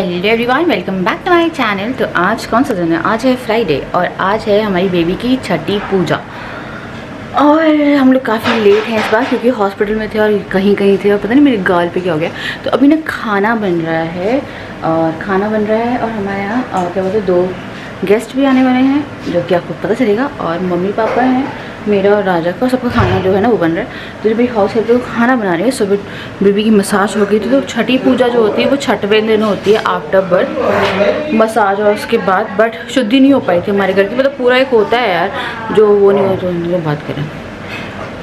Hello everyone, welcome back to my channel. तो आज कौन सा दिन है? आज है फ्राइडे और आज है हमारी बेबी की छठी पूजा। और हम लोग काफ़ी लेट हैं इस बार क्योंकि हॉस्पिटल में थे और कहीं थे और पता नहीं मेरे गाल पे क्या हो गया। तो अभी ना खाना बन रहा है और हमारे यहाँ क्या बोलते हैं, 2 गेस्ट भी आने वाले हैं जो कि आपको पता चलेगा। और मम्मी पापा हैं मेरा और राजा का, सबका खाना जो है ना वो बन रहा है। तो जब मेरी हाउस हेल्प को खाना बना रही है, सुबह बेबी की मसाज हो गई थी। तो छठी पूजा जो होती है वो छठवें दिन होती है आफ्टर बर्थ मसाज, और उसके बाद बट शुद्धि नहीं हो पाई थी हमारे घर की। मतलब पूरा एक होता है यार जो वो नहीं हो, जो बात करें।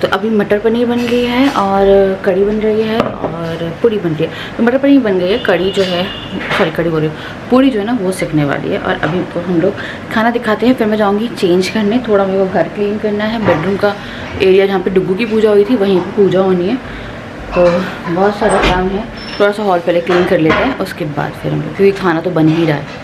तो अभी मटर पनीर बन गई है और कड़ी बन रही है और पूरी बन रही है। तो मटर पनीर बन गई है, कड़ी जो है कड़ी बोल रही हूँ, पूरी जो है ना वो सिकने वाली है। और अभी तो हम लोग खाना दिखाते हैं, फिर मैं जाऊँगी चेंज करने। थोड़ा मेरे को घर क्लीन करना है, बेडरूम का एरिया जहाँ पे डुग्गू की पूजा हुई थी वहीं पर पूजा होनी है। तो बहुत सारा काम है, थोड़ा सा हॉल पहले क्लीन कर लेते हैं, उसके बाद फिर हम लोग, क्योंकि खाना तो बन ही रहा है।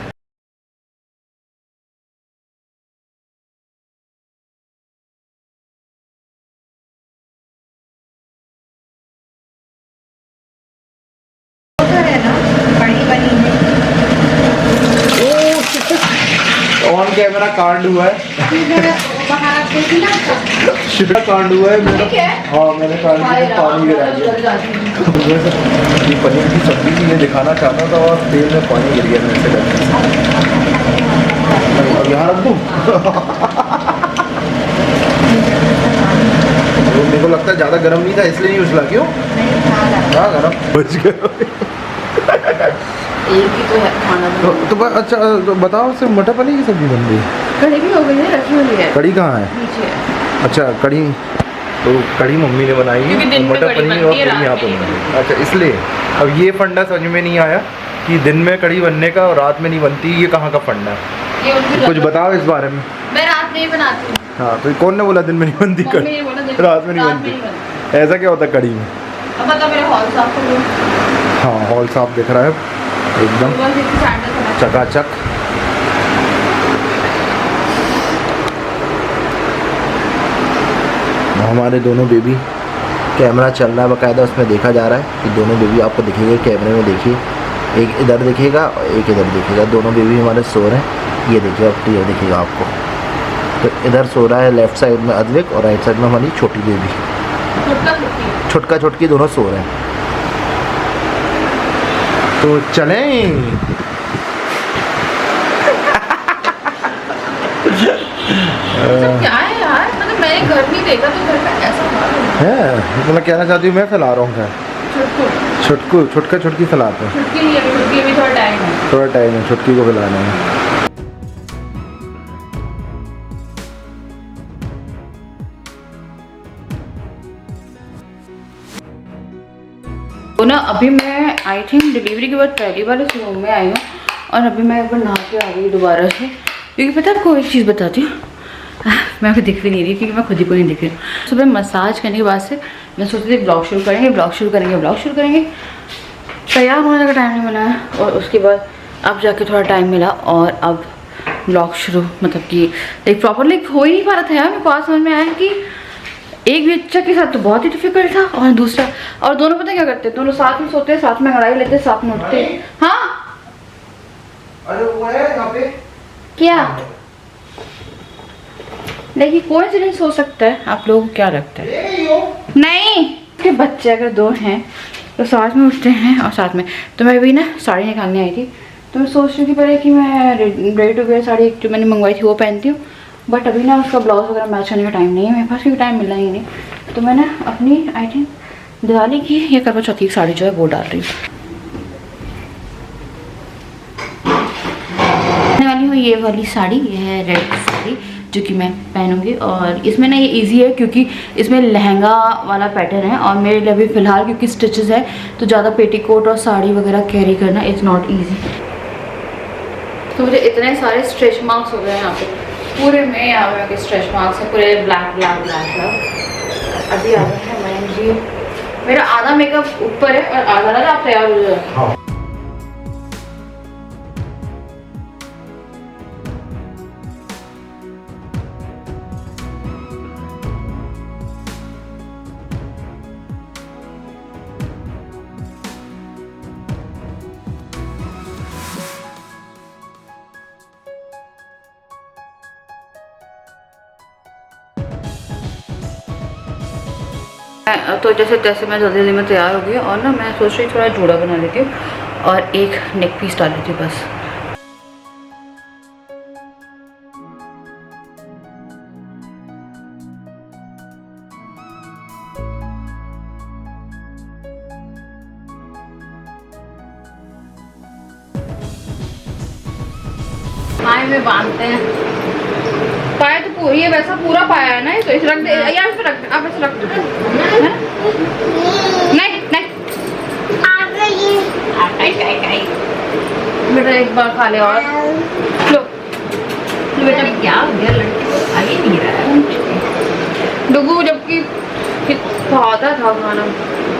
ऑन कैमरा कांड हुआ है, कांड हुआ है मेरा। हाँ मैंने कांड पानी गिरा दिया। ये पनीर की सब्जी की ये दिखाना चाहता था और तेल में पानी गिर गया मेरे से। यहाँ रख दूँ? मेरे को लगता है ज़्यादा गर्म नहीं था इसलिए नहीं उछला। क्यों? हाँ गर्म बच गया। एक ही तो है खाना तो अच्छा तो बताओ, सिर्फ मटर पनीर की सब्जी बन रही है? कड़ी भी हो गई है, रखी हुई है। कड़ी कहाँ है? नीचे है। अच्छा कड़ी, तो कड़ी मम्मी ने बनाई है और मटर पनीर और कड़ी यहाँ पे बनाई है। अच्छा इसलिए अब ये फंडा समझ में नहीं आया कि दिन में कड़ी बनने का और रात में नहीं बनती, ये कहाँ का फंडा है? कुछ बताओ इस बारे में। मैं रात में ही बनाती हूँ। हाँ तो कौन ने बोला दिन में नहीं बनती कड़ी? रात में नहीं बनती। ऐसा क्या होता है कड़ी में? अब बता, मेरा हॉल साफ कर लो। हाँ हॉल साफ दिख रहा है एकदम चकाचक। हमारे दोनों बेबी, कैमरा चल रहा है बाकायदा, उसमें देखा जा रहा है कि दोनों बेबी आपको दिखेंगे कैमरे में। देखिए एक इधर दिखेगा और एक इधर दिखेगा, दोनों बेबी हमारे सो रहे हैं। ये देखिए अब क्लियर दिखेगा आपको। तो इधर सो रहा है लेफ्ट साइड में अद्विक और राइट साइड में हमारी छोटी बेबी, छुटका छुटकी दोनों सो रहे हैं। तो चलें। क्या है यार, मतलब मैंने घर नहीं देखा तो घर का ऐसा है। तो मैं कहना चाहती हूँ मैं फैला रहा हूँ क्या? छुटका छुटकी फैलाते हैं। छुटकी भी थोड़ा टाइम है, छुटकी को फैलाना है। तो ना अभी मैं आई थिंक डिलीवरी के बाद पहली बार इस रूम में आई हूँ और अभी मैं एक बार नहा के आ गई दोबारा से, क्योंकि पता है आपको एक चीज़ बताती हूँ, मैं आपको दिख भी नहीं रही क्योंकि मैं खुद ही को नहीं दिख रही हूँ। सुबह मसाज करने के बाद से मैं सोचती थी ब्लॉग शुरू करेंगे, तैयार होने का टाइम नहीं मिला है। और उसके बाद अब जाके थोड़ा टाइम मिला और अब ब्लॉग शुरू, मतलब कि एक प्रॉपरली हो ही नहीं पा रहा था यार। मेरे को आज समझ में आया कि एक बच्चा के साथ तो बहुत ही डिफिकल्ट था और दूसरा, और दोनों पता क्या करते हैं, दोनों साथ में सोते हैं, साथ में लड़ाई लेते हैं, साथ में उठते हैं। हाँ अरे वो है यहाँ पे क्या, देखिए कोइंसिडेंस हो सकता है, आप लोगों को क्या लगता है? नहीं, के बच्चे अगर 2 हैं तो साथ में उठते हैं और साथ में। तो मैं भी ना साड़ी निकालने आई थी, तो मैं सोच रही थी पहले कि मैं रेडी टू वेयर साड़ी जो मैंने मंगवाई थी वो पहनती हूँ, बट अभी ना उसका ब्लाउज वगैरह मैच करने का टाइम नहीं है मेरे पास, क्योंकि टाइम मिला ही नहीं। तो मैं ना अपनी आई थिंक दिवाली की या करवा चौथी की साड़ी जो है वो डाल रही हूँ। वाली हूँ ये वाली साड़ी, ये है रेड साड़ी जो कि मैं पहनूंगी। और इसमें ना ये इजी है क्योंकि इसमें लहंगा वाला पैटर्न है, और मेरे लिए अभी फ़िलहाल क्योंकि स्टिचेस है तो ज़्यादा पेटीकोट और साड़ी वगैरह कैरी करना इज़ नॉट ईजी। तो मुझे इतने सारे स्ट्रेच मार्क्स हो गए हैं यहाँ पे, पूरे में यहाँ पे स्ट्रेच मार्क्स है, पूरे ब्लैक। अभी आ गया है मैंने जी, मेरा आधा मेकअप ऊपर है और आधा ना आप तैयार हो जाए। तो जैसे तैसे मैं जल्दी जल्दी में तैयार हो गई और ना मैं सोच रही थोड़ा जूड़ा बना लेती हूँ और एक नेक पीस डाल लेती हूँ बस। पाए में बांधते हैं, पाया तो पूरी है, वैसा पूरा पाया है ना, तो इसे रख दे यार, इसे रख, आप इसे रख दो, है ना? नहीं नहीं बेटा एक बार खा ले और लो बेटा। क्या हो गया, लड़की आगे नहीं रहा है डुगू, जबकि खाता था खाना,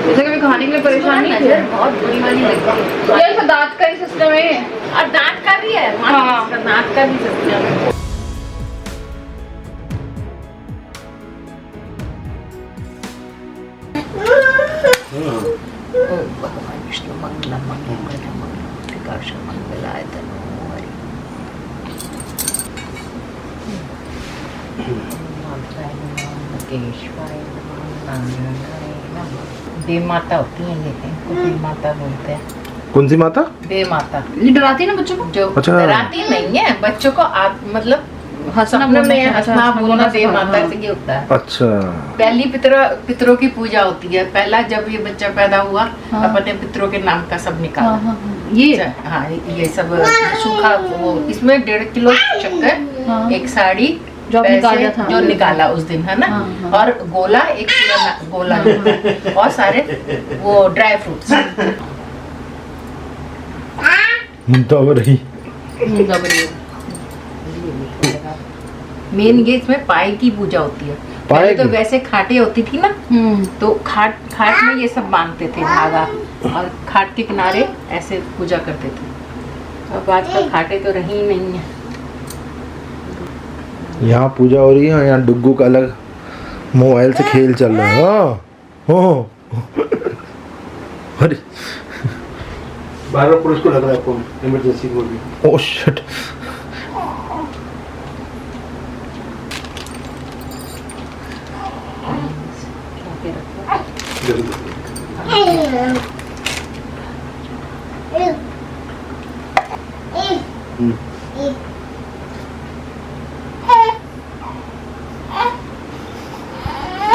जैसे कभी खाने के लिए परेशान नहीं थे। बहुत बुरी वाली लगती है ये, दांत का ही सिस्टम है और दांत का भी है। हाँ दांत का भी सिस्टम है। विष्णु मंगलम मंगलम मंगलाय बे माता होती है, ये बे माता बोलते हैं। कौन सी माता? बे माता। ये डराती है ना बच्चों को? जो डराती नहीं है बच्चों को, आप मतलब हंसना बोलना बे माता से ये होता है। अच्छा। पहली पितरों की पूजा होती है। पहला जब ये बच्चा पैदा हुआ, अपने पितरों के नाम का सब निकाला। ये सब सूखा, वो इसमें 1.5 किलो शक्कर, एक साड़ी जो निकाला उस दिन, है ना, और गोला, एक पूरा गोला और सारे वो ड्राई फ्रूट्स। मेन ये इसमें पाए की पूजा होती है। पहले तो वैसे खाटे होती थी ना, तो खाट में ये सब बांधते थे धागा, और खाट के किनारे ऐसे पूजा करते थे। अब आजकल खाटे तो रही ही नहीं है। यहाँ पूजा हो रही है, यहाँ डुग्गू का अलग मोबाइल से खेल चल रहा है। अरे बार-बार पुलिस को लग रहा है फोन, इमरजेंसी बोल रही। Oh shit.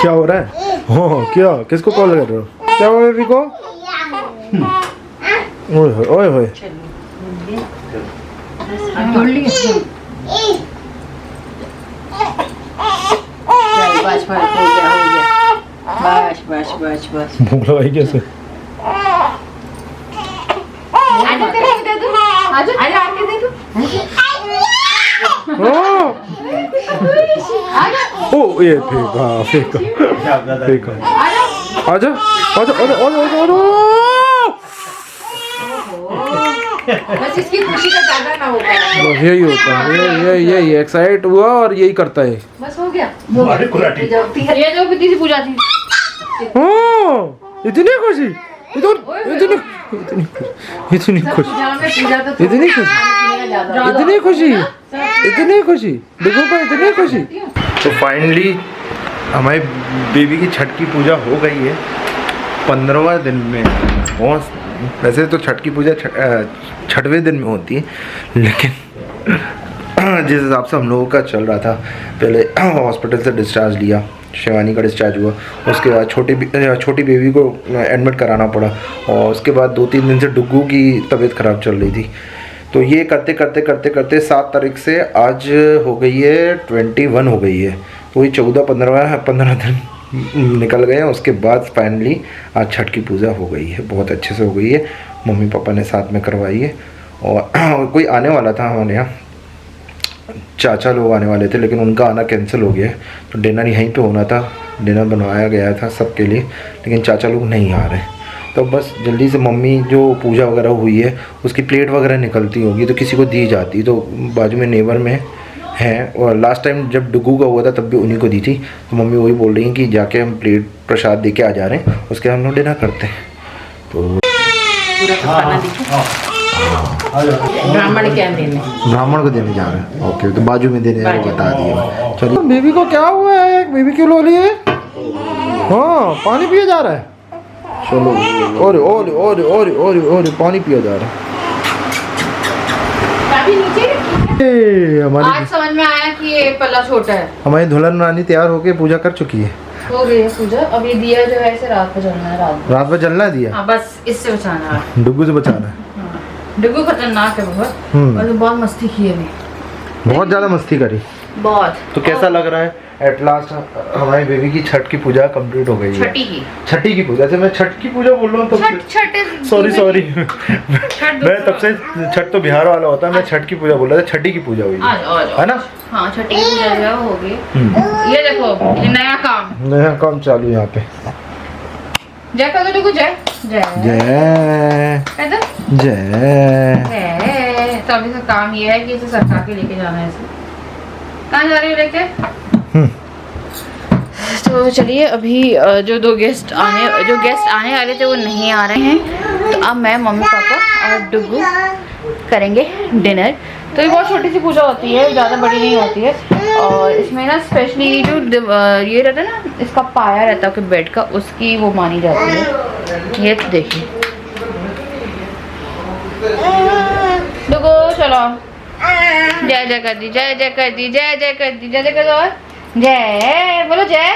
क्या हो रहा है? हो क्या, किसको कॉल कर रहे हो? क्या हो रहा है को? ओए ओए बस भूख लगाई कैसे? ओ ये फेंका। आजा आजा आजा आजा। बस इसकी खुशी का ज्यादा ना होगा। यही होता है, ये एक्साइट हुआ और यही करता है। बस हो गया। ये जो कितनी सी पूजा थी। इतनी खुशी, इतनी खुशी देखो को, इतनी खुशी। तो फाइनली हमारी बेबी की छठ की पूजा हो गई है 15वां दिन में। बहुत वैसे तो छठ की पूजा 6वें दिन में होती है, लेकिन जिस हिसाब से हम लोगों का चल रहा था, पहले हॉस्पिटल से डिस्चार्ज लिया, शिवानी का डिस्चार्ज हुआ, उसके बाद छोटी बेबी को एडमिट कराना पड़ा, और उसके बाद 2-3 दिन से डुग्गू की तबीयत ख़राब चल रही थी। तो ये करते करते करते करते 7 तारीख से आज हो गई है 21 हो गई है, वही 14-15 दिन निकल गए हैं। उसके बाद फाइनली आज छठ की पूजा हो गई है, बहुत अच्छे से हो गई है। मम्मी पापा ने साथ में करवाई है, और कोई आने वाला था हमारे यहाँ, चाचा लोग आने वाले थे, लेकिन उनका आना कैंसिल हो गया है। तो डिनर यहीं पे होना था, डिनर बनवाया गया था सबके लिए, लेकिन चाचा लोग नहीं आ रहे। तो बस जल्दी से मम्मी जो पूजा वगैरह हुई है उसकी प्लेट वगैरह निकलती होगी तो किसी को दी जाती, तो बाजू में नेबर में है, और लास्ट टाइम जब डुग्गू का हुआ था तब भी उन्हीं को दी थी। तो मम्मी वही बोल रही हैं कि जाके हम प्लेट प्रसाद दे के आ जा रहे हैं, उसके हम लोग डिनर करते हैं। तो ब्राह्मण क्या देने, ब्राह्मण को देने जा रहे हैं। ओके, तो बाजू में देने बता दिए। चलिए, बेबी को क्या हुआ है? बेबी क्यों लो रही है? हाँ पानी पिया जा रहा है। चलो और पानी पिया जा रहा है। हमारी आज समझ में आया कि ये पल्ला छोटा है। हमारी दुल्हन रानी तैयार होके पूजा कर चुकी है। हो गई है पूजा। अब ये दिया जो है इसे रात को जलना है। रात में जलना है दिया। हाँ बस इससे बचाना है। डुग्गू से बचाना है। डुग्गू खतरनाक है बहुत। और तो बहुत मस्ती की है। बहुत ज्यादा मस्ती करी। बहुत। तो कैसा लग रहा है? एट लास्ट हमारी बेबी की छठ की पूजा कंप्लीट हो गई है। छठी की पूजा से मैं छठ की पूजा बोल रहा हूँ। सॉरी मैं तब से छठ तो बिहार वाला होता है, मैं छठ की पूजा बोल रहा था। छठी की पूजा हुई है ना? हाँ छठी की पूजा जो हो गई। ये देखो ये नया काम चालू यहाँ पे। जय कर दो। जय जय जय जय। तो अभी का काम ये है कि इसे सरका के लेके जाना है। इसे कहाँ जा रही हो लेके? तो चलिए अभी जो गेस्ट आने वाले थे वो नहीं आ रहे हैं। तो अब मैं मम्मी पापा और डुग्गू करेंगे डिनर। तो ये बहुत छोटी सी पूजा होती है, ज़्यादा बड़ी नहीं होती है। और इसमें ना स्पेशली जो ये रहता है ना, इसका पाया रहता है बेड का, उसकी वो मानी जाती है। ये तो देखिए डुग्गू चलो जय जय कर दी, जय जय कर दी, जय जय कर दी, जय जय कर दो। और जय बोलो जय।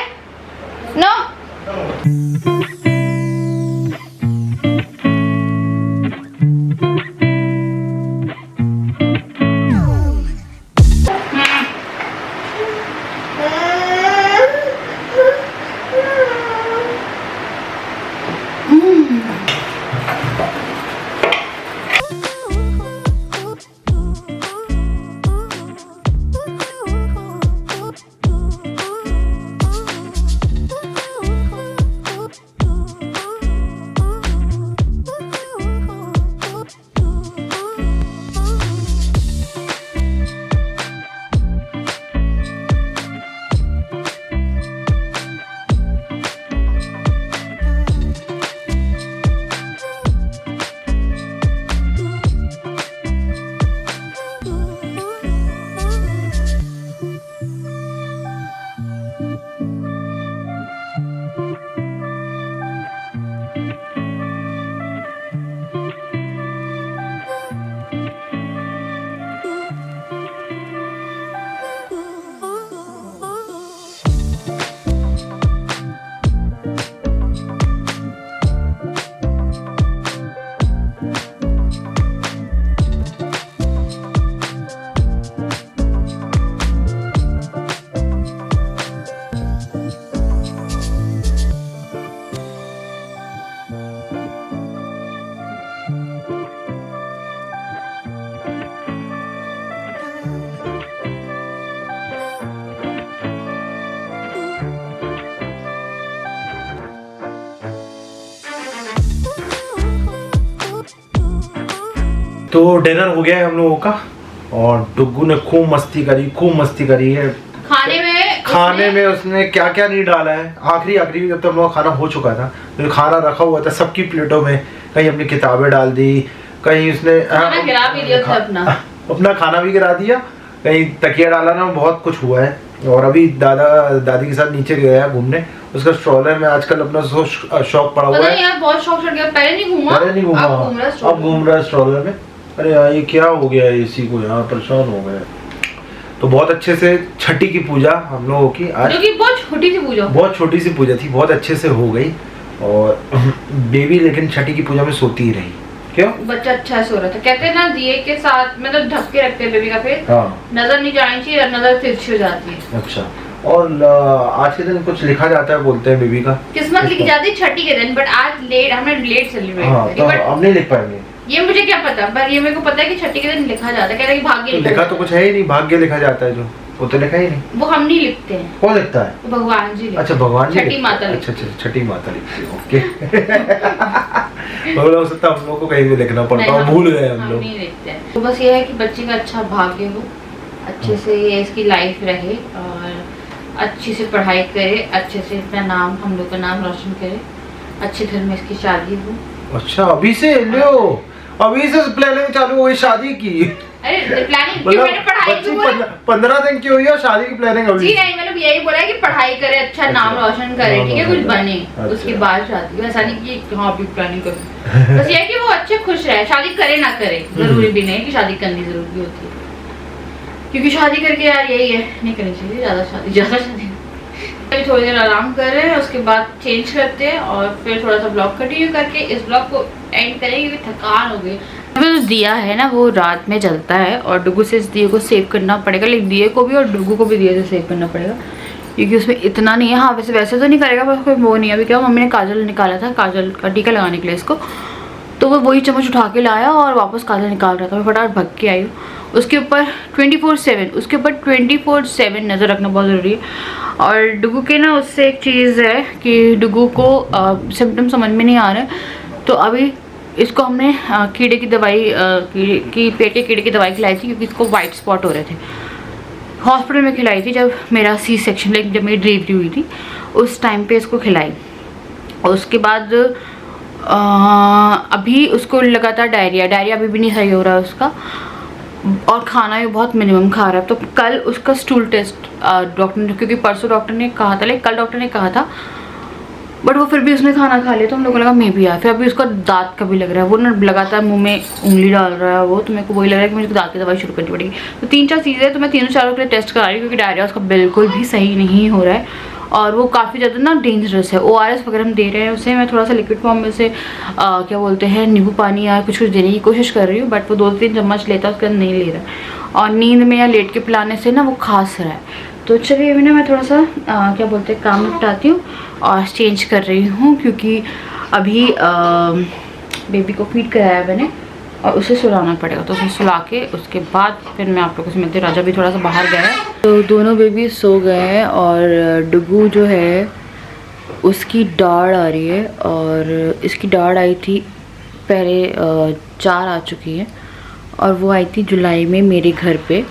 नो तो डिनर हो गया है हम लोगों का और डुग्गू ने खूब मस्ती करी है। खाने में उसने क्या क्या नहीं डाला है। आखिरी जब तक हम लोग खाना हो चुका था तो खाना रखा हुआ था सबकी प्लेटों में। कहीं अपनी किताबें डाल दी, कहीं उसने अपना खाना भी गिरा दिया, कहीं तकिया डाला ना, बहुत कुछ हुआ है। और अभी दादा दादी के साथ नीचे गया घूमने। उसका स्ट्रोलर में आजकल अपना शौक पड़ा हुआ है। यार बहुत शौक चढ़ गया। पहले नहीं घूमा अब घूम रहा है स्ट्रोलर में। अरे यार ये क्या हो गया है, इसी को यहाँ परेशान हो गए। तो बहुत अच्छे से छठी की पूजा हम लोगों की आज, जो कि बहुत छोटी सी पूजा थी, बहुत अच्छे से हो गई। और बेबी लेकिन छठी की पूजा में सोती ही रही। क्यों? बच्चा अच्छा सो रहा था। कहते हैं ना दिए के साथ मतलब ढक के रखते हैं बेबी का फेस। हाँ। नजर नहीं जानी चाहिए, नजर तिरछी हो जाती है। अच्छा। और आज के दिन कुछ लिखा जाता है, बोलते हैं बेबी का किस्मत लिखी जाती है छठी के दिन। बट आज हमने लेट सेलिब्रेट किया। बट हम नहीं लिख पाएंगे। ये मुझे क्या पता, पर ये मेरे को पता है कि छठी के दिन लिखा जाता है। कह रहा है कि भाग्य तो लिखा तो कुछ है ही नहीं, भाग्य लिखा जाता है जो, वो तो लिखा ही नहीं। वो हम नहीं लिखते हैं। कौन लिखता है? भगवान जी। अच्छा भगवान जी। छठी माता। अच्छा छठी माता लिखती है। ओके। हो सकता हम लोग को कहीं भी लिखना पड़ता है, भूल गए हम लोग। नहीं लिखते हैं। तो बस ये है कि बच्चे का अच्छा भाग्य हो, अच्छे से ये इसकी लाइफ रहे और अच्छी से पढ़ाई करे, अच्छे से अपना नाम, हम लोग का नाम रोशन करे, अच्छे घर में इसकी शादी हो। अच्छा अभी से लो, अभी से प्लानिंग चालू हुई शादी की। अरे प्लानिंग क्यों, मैंने पढ़ाई बच्ची क्यों बोला? 15 दिन की हुई है और शादी की प्लानिंग अभी। जी नहीं, मैंने यही बोला है कि पढ़ाई करे, अच्छा नाम रोशन करे, ठीक है, कुछ बने, अच्छा। उसके बाद शादी। ऐसा नहीं कि हाँ अभी प्लानिंग करो, बस ये है कि वो अच्छे खुश रहे, शादी करे ना करे जरूरी भी नहीं कि शादी करनी जरूरी होती है, क्योंकि शादी करके यार यही है, नहीं करनी चाहिए ज्यादा शादी। अभी थोड़ी देर आराम कर रहे हैं, उसके बाद चेंज करते हैं और फिर थोड़ा सा ब्लॉग कंटिन्यू करके इस ब्लॉग को एंड करेंगे क्योंकि थकान हो गई। जो दिया है ना वो रात में जलता है और डुगू से इस दिए को सेव करना पड़ेगा, लेकिन दिए को भी और डुगू को भी दिए से सेव करना पड़ेगा क्योंकि उसमें इतना नहीं है। हाँ वैसे तो नहीं करेगा, बस कोई वो नहीं है। अभी क्या मम्मी ने काजल निकाला था, काजल का टीका लगाने के लिए इसको, तो वो वही चम्मच उठा के लाया और वापस काजल निकाल रहा था। मैं फटाफट भग के आई हूँ। उसके ऊपर 24/7 नज़र रखना बहुत ज़रूरी है। और डुगू के ना उससे एक चीज़ है कि डुगू को सिम्टम समझ में नहीं आ रहा है, तो अभी इसको हमने कीड़े की दवाई पेट के कीड़े की दवाई खिलाई थी क्योंकि इसको वाइट स्पॉट हो रहे थे। हॉस्पिटल में खिलाई थी जब मेरा C-सेक्शन, लाइक जब मेरी डिलीवरी हुई थी उस टाइम पे इसको खिलाई। और उसके बाद अभी उसको लगातार डायरिया अभी भी नहीं सही हो रहा है उसका, और खाना भी बहुत मिनिमम खा रहा है। तो कल उसका स्टूल टेस्ट डॉक्टर ने, क्योंकि परसों डॉक्टर ने कहा था, लाइक कल डॉक्टर ने कहा था, बट वो फिर भी उसने खाना खा लिया तो हम लोगों को लगा मे भी आया। फिर अभी उसका दांत का भी लग रहा है, वो ना लगातार मुंह में उंगली डाल रहा है वो, तो मेरे को वही लग रहा है कि मुझे दांत की दवाई शुरू करनी पड़ेगी। तो 3-4 चीज़ें तो मैं तीनों चारों के लिए टेस्ट करा रही हूँ क्योंकि डायरिया उसका बिल्कुल भी सही नहीं हो रहा है और वो काफ़ी ज़्यादा ना डेंजरस है। ORS वगैरह हम दे रहे हैं उसे, मैं थोड़ा सा लिक्विड फॉर्म में से क्या बोलते हैं नींबू पानी या कुछ देने की कोशिश कर रही हूँ, बट वो 2-3 चम्मच लेता है उसके अंदर नहीं ले रहा है और नींद में या लेट के पिलाने से ना वो खांस रहा है। तो चलिए अभी ना मैं थोड़ा सा क्या बोलते हैं काम निपटाती हूँ और चेंज कर रही हूँ क्योंकि अभी बेबी को फीड कराया मैंने और उसे सुलाना पड़ेगा, तो उसे सुला के उसके बाद फिर मैं आप लोगों से मिलती हूँ। राजा भी थोड़ा सा बाहर गया है, तो दोनों बेबी सो गए हैं और डुगू जो है उसकी दाढ़ आ रही है और इसकी दाढ़ आई थी पहले 4 आ चुकी है और वो आई थी जुलाई में मेरे घर पे।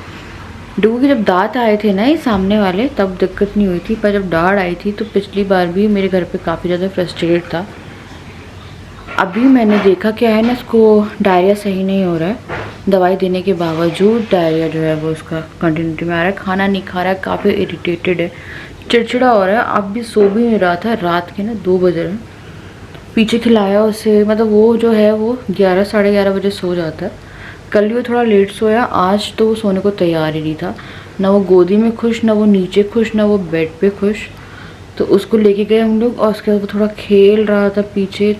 डुगू के जब दांत आए थे ना ये सामने वाले तब दिक्कत नहीं हुई थी, पर जब दाढ़ आई थी तो पिछली बार भी मेरे घर पे काफ़ी ज़्यादा फ्रस्ट्रेटेड था। अभी मैंने देखा क्या है ना, इसको डायरिया सही नहीं हो रहा है, दवाई देने के बावजूद डायरिया जो है वो उसका कंटिन्यूटी में आ रहा है, खाना नहीं खा रहा है, काफ़ी इरिटेटेड है, चिड़चिड़ा हो रहा है। अब भी सो भी नहीं रहा था, रात के ना 2 बज रहे हैं। पीछे खिलाया उसे, मतलब वो जो है वो 11-11:30 बजे सो जाता है। कल वो थोड़ा लेट सोया, आज तो वो सोने को तैयार ही नहीं था, ना वो गोदी में खुश, ना वो नीचे खुश, ना वो बेड पे खुश। तो उसको लेके गए हम लोग और उसके बाद वो थोड़ा खेल रहा था पीछे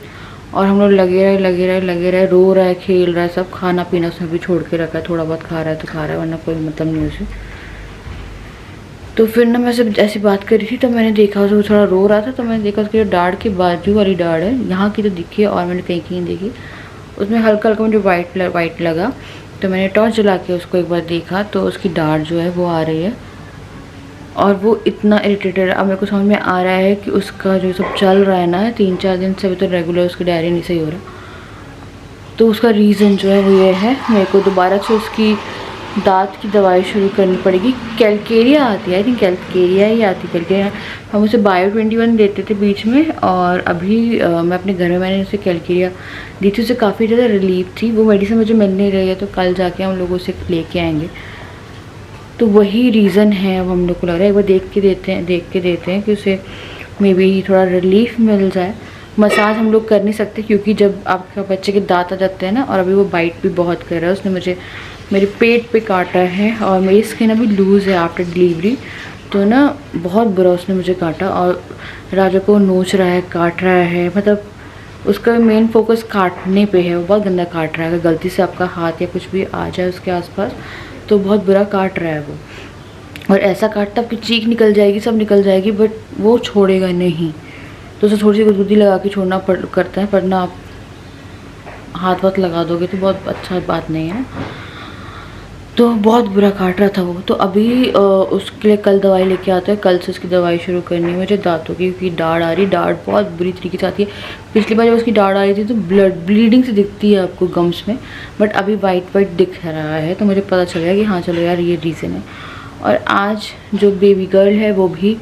और हम लोग लगे रहे, रो रहा है, खेल रहा है, सब खाना पीना उसने भी छोड़ के रखा है, थोड़ा बहुत खा रहा है तो खा रहा है वरना कोई मतलब नहीं उसे। तो फिर ना मैं सब ऐसी बात कर रही थी तो मैंने देखा उसे, वो थोड़ा रो रहा था, तो मैंने देखा उसकी दाढ़ की बाजू वाली दाढ़ है, यहाँ की तो दिखी है और मैंने कहीं देखी, उसमें हल्का मुझे वाइट लगा। तो मैंने टॉर्च जला के उसको एक बार देखा तो उसकी दाढ़ जो है वो आ रही है और वो इतना इरिटेटेड है। अब मेरे को समझ में आ रहा है कि उसका जो सब चल रहा है ना 3-4 दिन से अभी तो रेगुलर उसकी डायरी नहीं सही हो रहा, तो उसका रीज़न जो है वो ये है, मेरे को दोबारा से उसकी दांत की दवाई शुरू करनी पड़ेगी। कैलकेरिया आती है, आई थिंक कैलकेरिया ही आती है, कैलकेरिया। हम उसे बायो 21 देते थे बीच में और अभी मैं अपने घर में मैंने उसे कैलकेरिया दी थी, उसे काफ़ी ज़्यादा रिलीफ थी। वो मेडिसिन मुझे मिल नहीं रही है तो कल जाके हम लोग उसे लेके आएंगे, तो वही रीज़न है। अब हम लोग को लग रहा है एक बार देख के देते हैं कि उसे मे बी थोड़ा रिलीफ मिल जाए। मसाज हम लोग कर नहीं सकते क्योंकि जब आपका बच्चे के दांत आ जाते हैं ना, और अभी वो बाइट भी बहुत कर रहा है, उसने मुझे मेरे पेट पे काटा है और मेरी स्किन अभी लूज़ है आफ्टर डिलीवरी, तो ना बहुत बुरा उसने मुझे काटा और राजा को नोच रहा है, काट रहा है, मतलब उसका मेन फोकस काटने पे है, वो बहुत गंदा काट रहा है। अगर गलती से आपका हाथ या कुछ भी आ जाए उसके आसपास तो बहुत बुरा काट रहा है वो, और ऐसा काटता आपकी चीख निकल जाएगी, सब निकल जाएगी, बट वो छोड़ेगा नहीं। तो उसे थोड़ी सी गुदगुदी लगा के छोड़ना करता है, पर ना आप हाथ लगा दोगे तो बहुत अच्छा बात नहीं है। तो बहुत बुरा काट रहा था वो। तो अभी उसके लिए कल दवाई लेके आता है, कल से उसकी दवाई शुरू करनी है मुझे दांतों की, क्योंकि दाढ़ बहुत बुरी तरीके से आती है। पिछली बार जब उसकी दाढ़ आ रही थी तो ब्लीडिंग से दिखती है आपको गम्स में, बट अभी वाइट दिख रहा है, तो मुझे पता चल गया कि हाँ चलो यार ये रीज़न है। और आज जो बेबी गर्ल है वो भी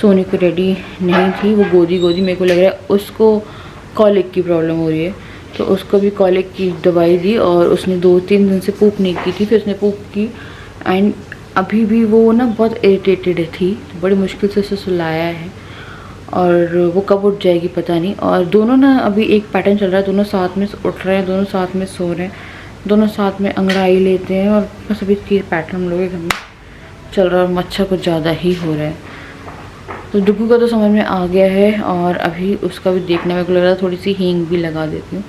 सोने को रेडी नहीं थी, वो गोदी मेरे को लग रहा है उसको कॉलिक की प्रॉब्लम हो रही है, तो उसको भी कॉलिक की दवाई दी और उसने 2-3 दिन से पूप नहीं की थी, फिर उसने पूप की एंड अभी भी वो ना बहुत इरिटेटेड थी, तो बड़ी मुश्किल से उसे सुलाया है और वो कब उठ जाएगी पता नहीं। और दोनों ना अभी एक पैटर्न चल रहा है, दोनों साथ में उठ रहे हैं, दोनों साथ में सो रहे हैं, दोनों साथ में अंगड़ाई लेते हैं और बस अभी ये पैटर्न हम लोगों के घर में चल रहा है और मच्छर कुछ ज़्यादा ही हो रहा है। तो डुग्गू का तो समझ में आ गया है और अभी उसका भी देखने में को लग रहा है, थोड़ी सी हींग भी लगा देती हूँ।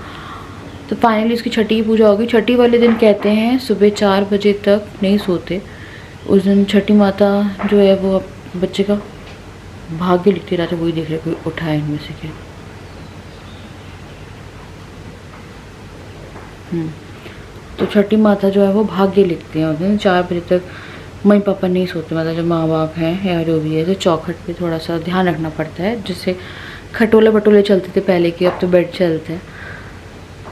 तो फाइनली इसकी छठी की पूजा होगी। छठी वाले दिन कहते हैं सुबह 4 बजे तक नहीं सोते। उस दिन छठी माता जो है वो बच्चे का भाग्य लिखते रहते, वही देख रहे कोई उठा है इनमें से क्या। तो छठी माता जो है वो भाग्य लिखते हैं उस दिन 4 बजे तक। मम्मी पापा नहीं सोते, मतलब जो माँ बाप हैं या जो भी है, तो चौखट पे थोड़ा सा ध्यान रखना पड़ता है। जिससे खटोले बटोले चलते थे पहले के, अब तो बेड चलते हैं।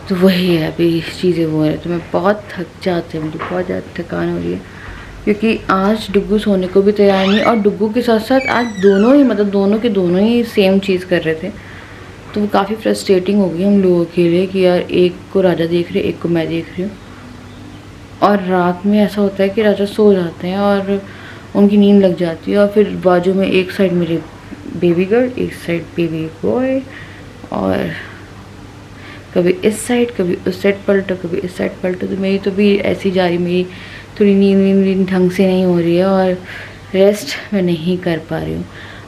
तो वही है, अभी चीज़ें वो है। तो मैं बहुत थक जाती हूँ, मुझे बहुत ज़्यादा थकान हो रही है क्योंकि आज डुग्गू सोने को भी तैयार नहीं और डुग्गू के साथ साथ आज दोनों ही, मतलब दोनों ही सेम चीज़ कर रहे थे। तो वो काफ़ी फ्रस्ट्रेटिंग हो गई हम लोगों के लिए कि यार एक को राजा देख रहे, एक को मैं देख रही हूँ। और रात में ऐसा होता है कि राजा सो जाते हैं और उनकी नींद लग जाती है और फिर बाजू में एक साइड मेरी बेबी गर्ल, एक साइड बेबी बॉय, और कभी इस साइड कभी उस साइड पलटो, कभी इस साइड पलटो। तो मेरी तो भी ऐसी जा रही, मेरी थोड़ी नींद ढंग से नहीं हो रही है और रेस्ट मैं नहीं कर पा रही हूँ।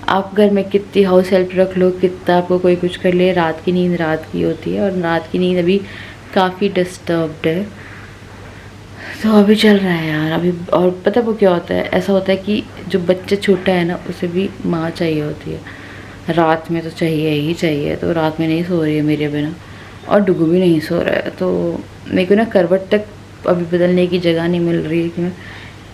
आप घर में कितनी हाउस हेल्प रख लो, कितना आपको कोई कुछ कर ले, रात की नींद रात की होती है और रात की नींद अभी काफ़ी डिस्टर्ब्ड है। तो अभी चल रहा है यार अभी। और पता वो क्या होता है, ऐसा होता है कि जो बच्चा छोटा है ना, उसे भी माँ चाहिए होती है। रात में तो चाहिए ही चाहिए, तो रात में नहीं सो रही है मेरे बिना और डुग्गू भी नहीं सो रहा है। तो मेरे को ना करवट तक अभी बदलने की जगह नहीं मिल रही है कि मैं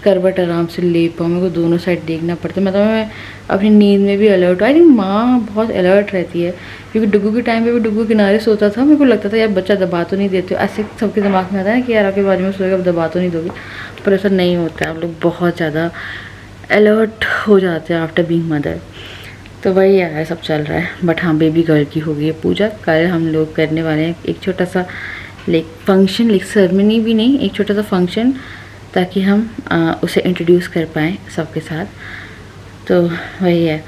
करवट आराम से ले पाऊँ। मेरे को दोनों साइड देखना पड़ता है, मतलब मैं अपनी नींद में भी अलर्ट हूँ। आई थिंक माँ बहुत अलर्ट रहती है क्योंकि डुग्गू के टाइम पे भी डुग्गू किनारे सोता था, मेरे को लगता था यार बच्चा दबा तो नहीं देते। ऐसे सबके दिमाग में आता है ना कि यार आपके बाजू में सोएगा, अब दबा तो नहीं दोगे, पर ऐसा नहीं होता है। आप लोग बहुत ज़्यादा अलर्ट हो जाते हैं आफ्टर बीइंग मदर। तो वही है, सब चल रहा है। बट हाँ, बेबी गर्ल की हो गई है पूजा। कल हम लोग करने वाले हैं एक छोटा सा लाइक फंक्शन, लाइक सेरेमनी भी नहीं, एक छोटा सा फंक्शन, ताकि हम उसे इंट्रोड्यूस कर पाएँ सबके साथ। तो वही है।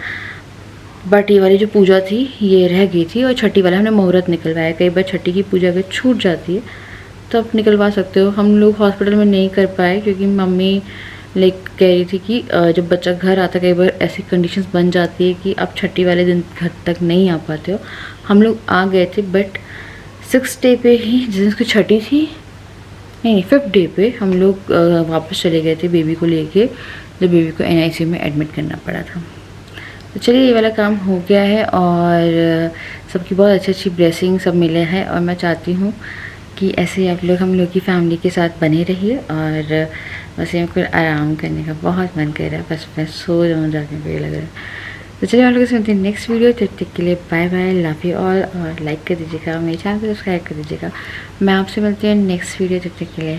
बट ये वाली जो पूजा थी ये रह गई थी और छठी वाला हमने मुहूर्त निकलवाया। कई बार छठी की पूजा अगर छूट जाती है तो आप निकलवा सकते हो। हम लोग हॉस्पिटल में नहीं कर पाए क्योंकि मम्मी लाइक कह रही थी कि जब बच्चा घर आता, कई बार ऐसी कंडीशंस बन जाती है कि आप छठी वाले दिन घर तक नहीं आ पाते हो। हम लोग आ गए थे बट 6th डे पे ही, जिस दिन उसकी छठी थी, नहीं 5th डे पे हम लोग वापस चले गए थे बेबी को लेके, जब बेबी को NICU में एडमिट करना पड़ा था। तो चलिए ये वाला काम हो गया है और सबकी बहुत अच्छी अच्छी ब्लेसिंग सब मिले हैं और मैं चाहती हूँ कि ऐसे आप लोग हम लोग की फैमिली के साथ बने रहिए। और बस मेरे को आराम करने का बहुत मन कर रहा है, बस मैं सो जाऊँ जाके, को ये लग रहा है। तो चलिए आप लोगों से मिलते हैं नेक्स्ट वीडियो। तब तक के लिए bye bye, love you all, और लाइक कर दीजिएगा, मेरे चैनल को सब्सक्राइब कर दीजिएगा। मैं आपसे मिलती हूँ नेक्स्ट वीडियो, तब तक के लिए